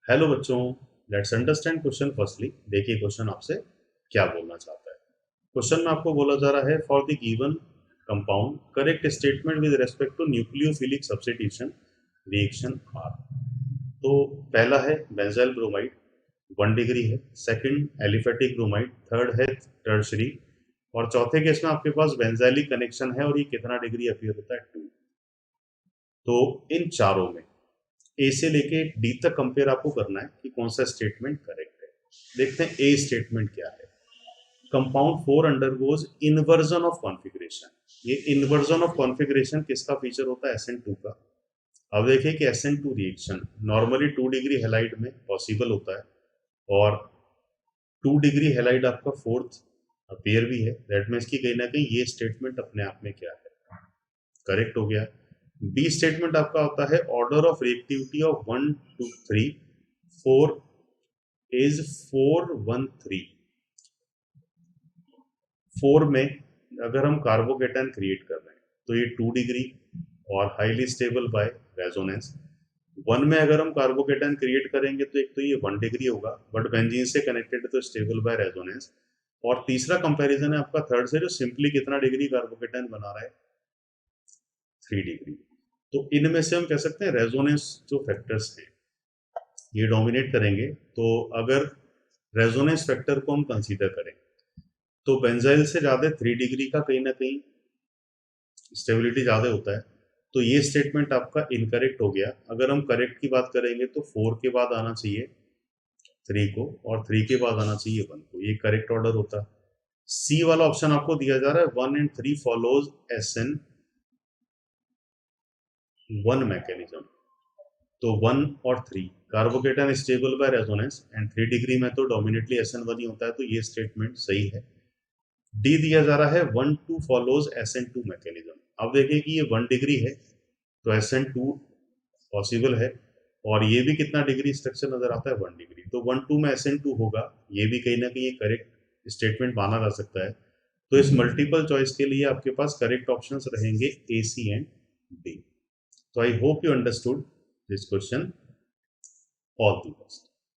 Hello बच्चों, let's understand question firstly. देखिए question आपसे क्या बोलना चाहता है। क्वेश्चन में आपको बोला जा रहा है for the given compound correct statement with respect to nucleophilic substitution reaction are. तो पहला है बेंजाइल ब्रोमाइड 1 डिग्री है, सेकंड एलिफेटिक ब्रोमाइड, थर्ड है टर्शरी, और चौथे केस में आपके पास बेंजाइलिक कनेक्शन है और ये कितना डिग्री अपीयर होता है 2। तो इन चारों में ए से लेके डी तक कंपेयर आपको करना है कि कौन सा स्टेटमेंट करेक्ट है। देखते हैं ए स्टेटमेंट क्या है। Compound 4 undergoes inversion of configuration. ये इन्वर्जन ऑफ कॉन्फ़िगरेशन किसका फीचर होता है? SN2 का। अब देखिए कि SN2 reaction normally 2 degree halide में पॉसिबल होता है और 2 डिग्री हेलाइड आपका फोर्थ अपेयर भी है। दैट मीन्स कि कहीं ना कहीं ये स्टेटमेंट अपने आप में क्या है, करेक्ट हो गया। बी स्टेटमेंट आपका होता है order of reactivity of 1 2 3 4 is 4 1 3। 4 में अगर हम कार्बोकेटाइन क्रिएट कर रहे हैं तो ये 2 डिग्री और हाईली स्टेबल बाय रेजोनेंस। 1 में अगर हम कार्बोकेटाइन क्रिएट करेंगे तो एक तो ये 1 डिग्री होगा बट बेंजीन से कनेक्टेड तो स्टेबल बाय रेजोनेंस। और तीसरा कंपैरिजन है आपका थर्ड से, जो सिंपली कितना डिग्री कार्बोकेटाइन बना रहा है, 3 डिग्री। तो इनमें से हम कह सकते हैं रेजोनेंस जो फैक्टर्स हैं ये डोमिनेट करेंगे। तो अगर रेजोनेंस फैक्टर को हम कंसीडर करें तो बेंजाइल से ज़्यादा 3 डिग्री का कहीं ना कहीं स्टेबिलिटी ज़्यादा होता है। तो ये स्टेटमेंट आपका इनकरेक्ट हो गया। अगर हम करेक्ट की बात करेंगे तो 4 के बाद आना चाहिए 3 को और 3 के बाद आना चाहिए 1 को, ये करेक्ट ऑर्डर होता है। सी वाला ऑप्शन आपको दिया जा रहा है 1 and 3 फॉलोज SN1 मैकेनिज्म। तो 1 और 3 carbocation stable by resonance and 3 degree में तो डोमिनेटली SN1 ही होता है, तो ये स्टेटमेंट सही है। डी दिया जा रहा है 1 2 फॉलोज SN2 मैकेनिज्म। अब देखिए कि ये 1 डिग्री है तो SN2 पॉसिबल है और ये भी कितना डिग्री स्ट्रक्चर नजर आता है 1 डिग्री। तो 1 2 में SN2 होगा, ये भी कहीं ना कहीं करेक्ट स्टेटमेंट माना जा सकता है। तो इस मल्टीपल चॉइस के लिए आपके पास करेक्ट ऑप्शंस रहेंगे A, C एंड D। तो I hope you understood this question. All the best.